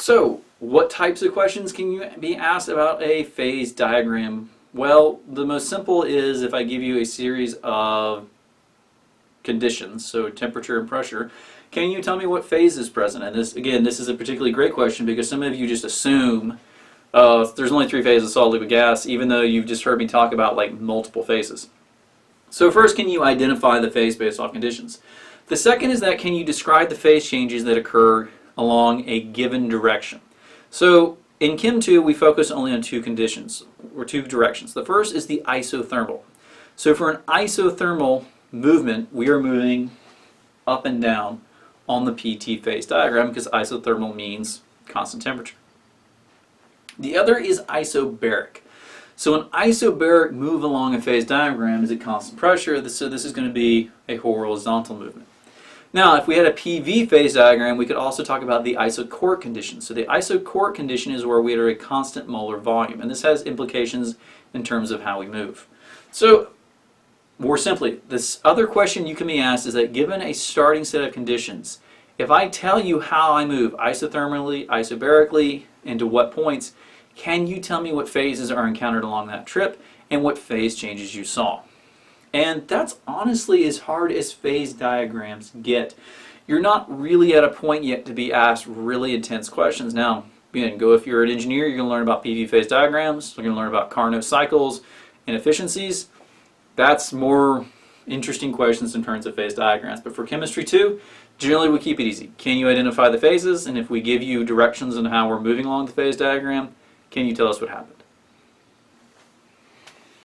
So, what types of questions can you be asked about a phase diagram? Well, the most simple is if I give you a series of conditions, so temperature and pressure, can you tell me what phase is present? And this, again, this is a particularly great question because some of you just assume there's only three phases, solid, liquid, gas, even though you've just heard me talk about like multiple phases. So first, can you identify the phase based off conditions? The second is that can you describe the phase changes that occur along a given direction? So in Chem 2, we focus only on two conditions, or two directions. The first is the isothermal. So for an isothermal movement, we are moving up and down on the PT phase diagram because isothermal means constant temperature. The other is isobaric. So an isobaric move along a phase diagram is at constant pressure, so this is going to be a horizontal movement. Now, if we had a PV phase diagram, we could also talk about the isochoric condition. So the isochoric condition is where we are at a constant molar volume, and this has implications in terms of how we move. So, more simply, this other question you can be asked is that given a starting set of conditions, if I tell you how I move isothermally, isobarically, and to what points, can you tell me what phases are encountered along that trip and what phase changes you saw? And that's honestly as hard as phase diagrams get. You're not really at a point yet to be asked really intense questions. Now, if you're an engineer, you're going to learn about PV phase diagrams, you're going to learn about Carnot cycles and efficiencies. That's more interesting questions in terms of phase diagrams. But for chemistry 2, generally we keep it easy. Can you identify the phases? And if we give you directions on how we're moving along the phase diagram, can you tell us what happened?